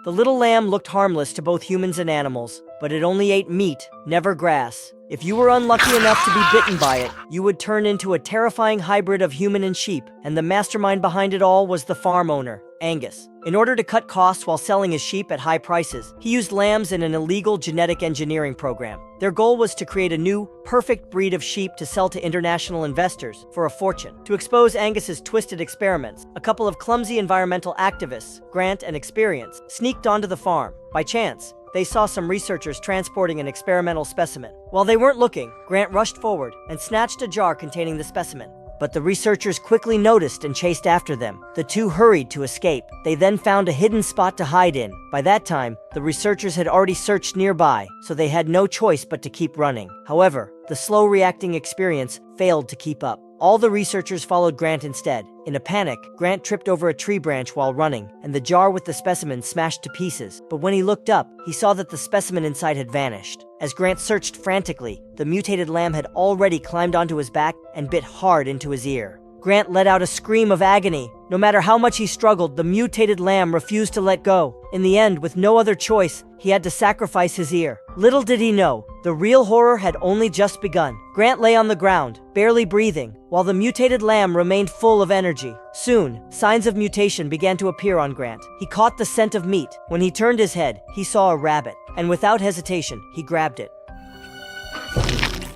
The little lamb looked harmless to both humans and animals, but it only ate meat, never grass. If you were unlucky enough to be bitten by it, you would turn into a terrifying hybrid of human and sheep, and the mastermind behind it all was the farm owner, Angus. In order to cut costs while selling his sheep at high prices, he used lambs in an illegal genetic engineering program. Their goal was to create a new, perfect breed of sheep to sell to international investors for a fortune. To expose Angus's twisted experiments, a couple of clumsy environmental activists, Grant and Experience, sneaked onto the farm. By chance, they saw some researchers transporting an experimental specimen. While they weren't looking, Grant rushed forward and snatched a jar containing the specimen. But the researchers quickly noticed and chased after them. The two hurried to escape. They then found a hidden spot to hide in. By that time, the researchers had already searched nearby, so they had no choice but to keep running. However, the slow-reacting Experience failed to keep up. All the researchers followed Grant instead. In a panic, Grant tripped over a tree branch while running, and the jar with the specimen smashed to pieces. But when he looked up, he saw that the specimen inside had vanished. As Grant searched frantically, the mutated lamb had already climbed onto his back and bit hard into his ear. Grant let out a scream of agony. No matter how much he struggled, the mutated lamb refused to let go. In the end, with no other choice, he had to sacrifice his ear. Little did he know, the real horror had only just begun. Grant lay on the ground, barely breathing, while the mutated lamb remained full of energy. Soon, signs of mutation began to appear on Grant. He caught the scent of meat. When he turned his head, he saw a rabbit, and without hesitation, he grabbed it.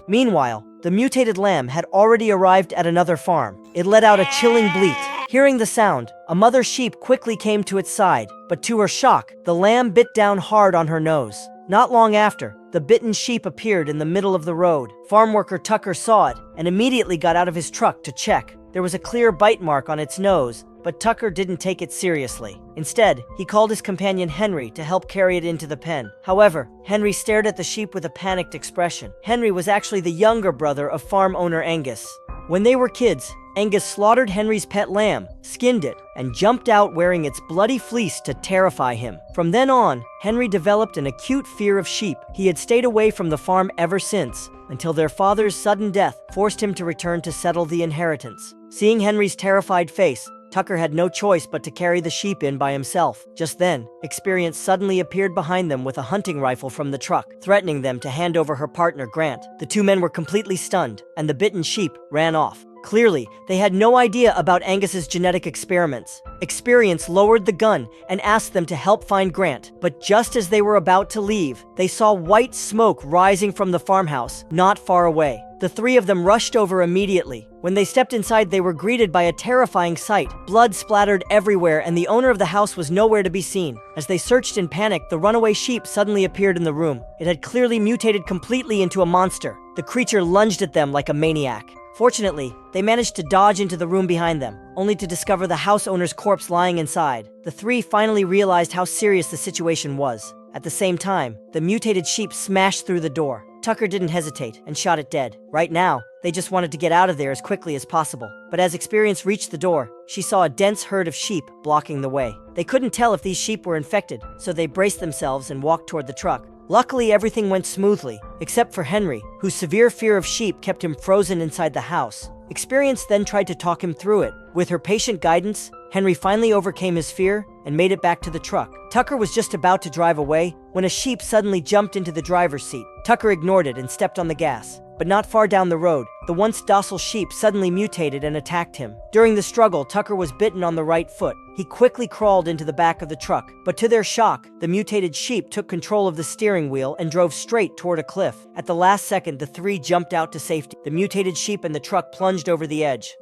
Meanwhile, the mutated lamb had already arrived at another farm. It let out a chilling bleat. Hearing the sound, a mother sheep quickly came to its side, but to her shock, the lamb bit down hard on her nose. Not long after, the bitten sheep appeared in the middle of the road. Farm worker Tucker saw it and immediately got out of his truck to check. There was a clear bite mark on its nose, but Tucker didn't take it seriously. Instead, he called his companion Henry to help carry it into the pen. However, Henry stared at the sheep with a panicked expression. Henry was actually the younger brother of farm owner Angus. When they were kids, Angus slaughtered Henry's pet lamb, skinned it, and jumped out wearing its bloody fleece to terrify him. From then on, Henry developed an acute fear of sheep. He had stayed away from the farm ever since, until their father's sudden death forced him to return to settle the inheritance. Seeing Henry's terrified face, Tucker had no choice but to carry the sheep in by himself. Just then, Experience suddenly appeared behind them with a hunting rifle from the truck, threatening them to hand over her partner Grant. The two men were completely stunned, and the bitten sheep ran off. Clearly, they had no idea about Angus's genetic experiments. Experience lowered the gun and asked them to help find Grant, but just as they were about to leave, they saw white smoke rising from the farmhouse, not far away. The three of them rushed over immediately. When they stepped inside, they were greeted by a terrifying sight. Blood splattered everywhere, and the owner of the house was nowhere to be seen. As they searched in panic, the runaway sheep suddenly appeared in the room. It had clearly mutated completely into a monster. The creature lunged at them like a maniac. Fortunately, they managed to dodge into the room behind them, only to discover the house owner's corpse lying inside. The three finally realized how serious the situation was. At the same time, the mutated sheep smashed through the door. Tucker didn't hesitate and shot it dead. Right now, they just wanted to get out of there as quickly as possible. But as Experience reached the door, she saw a dense herd of sheep blocking the way. They couldn't tell if these sheep were infected, so they braced themselves and walked toward the truck. Luckily, everything went smoothly, except for Henry, whose severe fear of sheep kept him frozen inside the house. Experience then tried to talk him through it. With her patient guidance, Henry finally overcame his fear and made it back to the truck. Tucker was just about to drive away when a sheep suddenly jumped into the driver's seat. Tucker ignored it and stepped on the gas. But not far down the road, the once docile sheep suddenly mutated and attacked him. During the struggle, Tucker was bitten on the right foot. He quickly crawled into the back of the truck, but to their shock, the mutated sheep took control of the steering wheel and drove straight toward a cliff. At the last second, the three jumped out to safety. The mutated sheep and the truck plunged over the edge.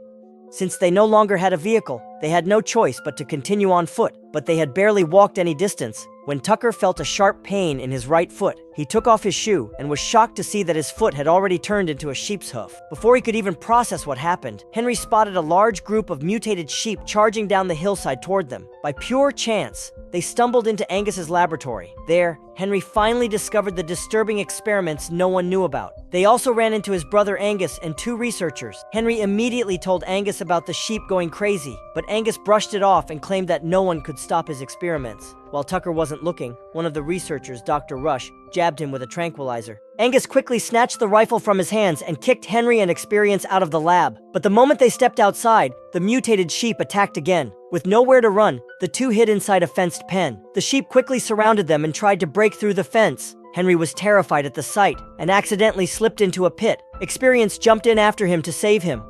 Since they no longer had a vehicle, they had no choice but to continue on foot, but they had barely walked any distance when Tucker felt a sharp pain in his right foot. He took off his shoe and was shocked to see that his foot had already turned into a sheep's hoof. Before he could even process what happened, Henry spotted a large group of mutated sheep charging down the hillside toward them. By pure chance, they stumbled into Angus's laboratory. There, Henry finally discovered the disturbing experiments no one knew about. They also ran into his brother Angus and two researchers. Henry immediately told Angus about the sheep going crazy, but Angus brushed it off and claimed that no one could stop his experiments. While Tucker wasn't looking, one of the researchers, Dr. Rush, jabbed him with a tranquilizer. Angus quickly snatched the rifle from his hands and kicked Henry and Experience out of the lab. But the moment they stepped outside, the mutated sheep attacked again. With nowhere to run, the two hid inside a fenced pen. The sheep quickly surrounded them and tried to break through the fence. Henry was terrified at the sight and accidentally slipped into a pit. Experience jumped in after him to save him.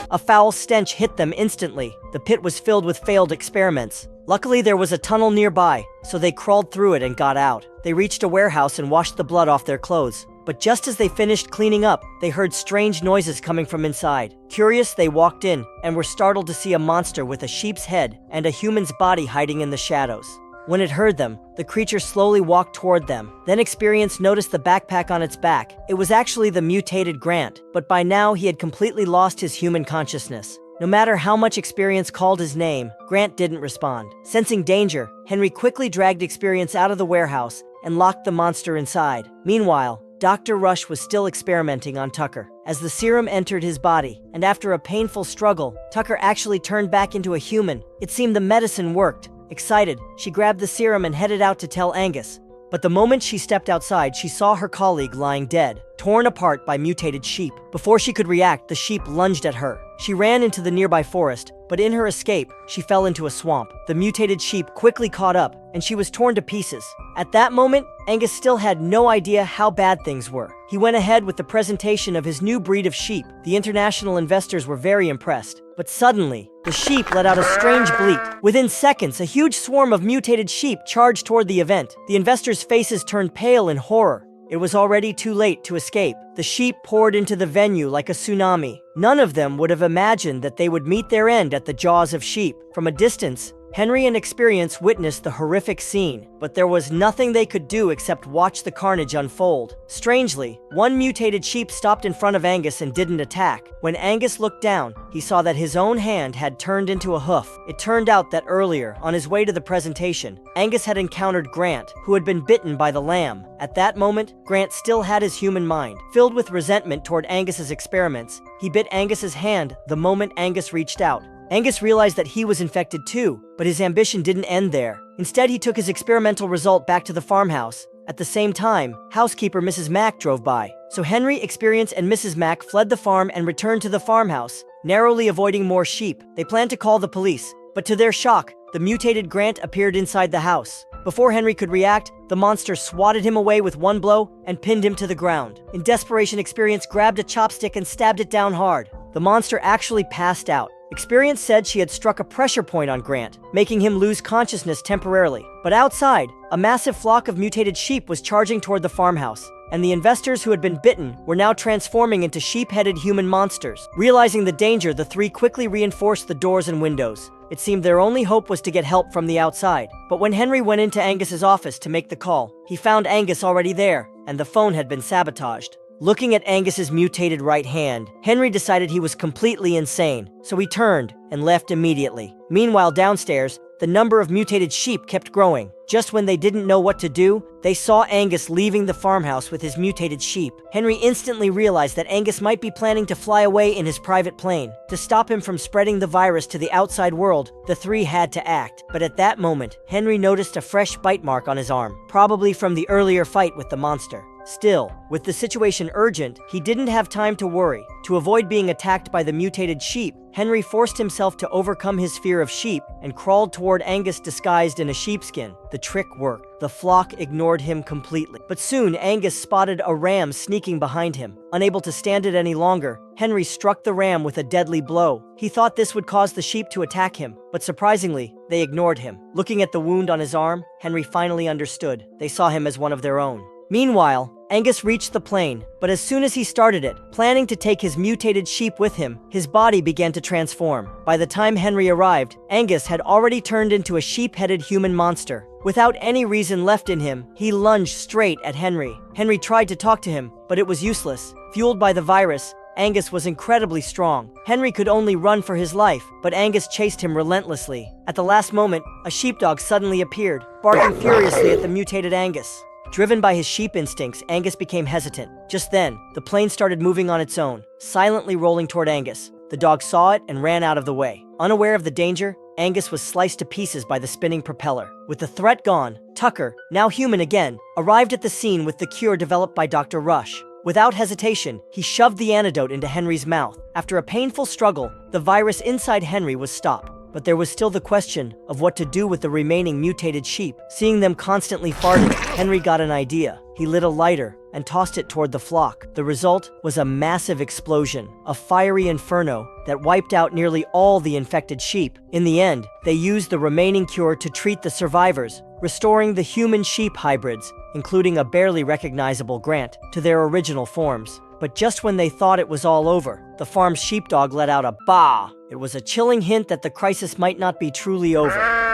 A foul stench hit them instantly. The pit was filled with failed experiments. Luckily, there was a tunnel nearby, so they crawled through it and got out. They reached a warehouse and washed the blood off their clothes. But just as they finished cleaning up, they heard strange noises coming from inside. Curious, they walked in and were startled to see a monster with a sheep's head and a human's body hiding in the shadows. When it heard them, the creature slowly walked toward them. Then Experience noticed the backpack on its back. It was actually the mutated Grant, but by now he had completely lost his human consciousness. No matter how much Experience called his name, Grant didn't respond. Sensing danger, Henry quickly dragged Experience out of the warehouse and locked the monster inside. Meanwhile, Dr. Rush was still experimenting on Tucker. As the serum entered his body, and after a painful struggle, Tucker actually turned back into a human. It seemed the medicine worked. Excited, she grabbed the serum and headed out to tell Angus. But the moment she stepped outside, she saw her colleague lying dead, torn apart by mutated sheep. Before she could react, the sheep lunged at her. She ran into the nearby forest, but in her escape, she fell into a swamp. The mutated sheep quickly caught up, and she was torn to pieces. At that moment, Angus still had no idea how bad things were. He went ahead with the presentation of his new breed of sheep. The international investors were very impressed. But suddenly, the sheep let out a strange bleat. Within seconds, a huge swarm of mutated sheep charged toward the event. The investors' faces turned pale in horror. It was already too late to escape. The sheep poured into the venue like a tsunami. None of them would have imagined that they would meet their end at the jaws of sheep. From a distance, Henry and Experience witnessed the horrific scene, but there was nothing they could do except watch the carnage unfold. Strangely, one mutated sheep stopped in front of Angus and didn't attack. When Angus looked down, he saw that his own hand had turned into a hoof. It turned out that earlier, on his way to the presentation, Angus had encountered Grant, who had been bitten by the lamb. At that moment, Grant still had his human mind. Filled with resentment toward Angus's experiments, he bit Angus's hand the moment Angus reached out. Angus realized that he was infected too, but his ambition didn't end there. Instead, he took his experimental result back to the farmhouse. At the same time, housekeeper Mrs. Mack drove by. So Henry, Experience, and Mrs. Mack fled the farm and returned to the farmhouse, narrowly avoiding more sheep. They planned to call the police, but to their shock, the mutated Grant appeared inside the house. Before Henry could react, the monster swatted him away with one blow and pinned him to the ground. In desperation, Experience grabbed a chopstick and stabbed it down hard. The monster actually passed out. Experience said she had struck a pressure point on Grant, making him lose consciousness temporarily. But outside, a massive flock of mutated sheep was charging toward the farmhouse, and the investors who had been bitten were now transforming into sheep-headed human monsters. Realizing the danger, the three quickly reinforced the doors and windows. It seemed their only hope was to get help from the outside. But when Henry went into Angus's office to make the call, he found Angus already there, and the phone had been sabotaged. Looking at Angus's mutated right hand, Henry decided he was completely insane, so he turned and left immediately. Meanwhile, downstairs, the number of mutated sheep kept growing. Just when they didn't know what to do, they saw Angus leaving the farmhouse with his mutated sheep. Henry instantly realized that Angus might be planning to fly away in his private plane. To stop him from spreading the virus to the outside world, the three had to act. But at that moment, Henry noticed a fresh bite mark on his arm, probably from the earlier fight with the monster. Still, with the situation urgent, he didn't have time to worry. To avoid being attacked by the mutated sheep, Henry forced himself to overcome his fear of sheep and crawled toward Angus disguised in a sheepskin. The trick worked. The flock ignored him completely. But soon, Angus spotted a ram sneaking behind him. Unable to stand it any longer, Henry struck the ram with a deadly blow. He thought this would cause the sheep to attack him, but surprisingly, they ignored him. Looking at the wound on his arm, Henry finally understood. They saw him as one of their own. Meanwhile, Angus reached the plane, but as soon as he started it, planning to take his mutated sheep with him, his body began to transform. By the time Henry arrived, Angus had already turned into a sheep-headed human monster. Without any reason left in him, he lunged straight at Henry. Henry tried to talk to him, but it was useless. Fueled by the virus, Angus was incredibly strong. Henry could only run for his life, but Angus chased him relentlessly. At the last moment, a sheepdog suddenly appeared, barking furiously at the mutated Angus. Driven by his sheep instincts, Angus became hesitant. Just then, the plane started moving on its own, silently rolling toward Angus. The dog saw it and ran out of the way. Unaware of the danger, Angus was sliced to pieces by the spinning propeller. With the threat gone, Tucker, now human again, arrived at the scene with the cure developed by Dr. Rush. Without hesitation, he shoved the antidote into Henry's mouth. After a painful struggle, the virus inside Henry was stopped. But there was still the question of what to do with the remaining mutated sheep. Seeing them constantly farting, Henry got an idea. He lit a lighter and tossed it toward the flock. The result was a massive explosion, a fiery inferno that wiped out nearly all the infected sheep. In the end, they used the remaining cure to treat the survivors, restoring the human-sheep hybrids, including a barely recognizable Grant, to their original forms. But just when they thought it was all over, the farm's sheepdog let out a baa. It was a chilling hint that the crisis might not be truly over.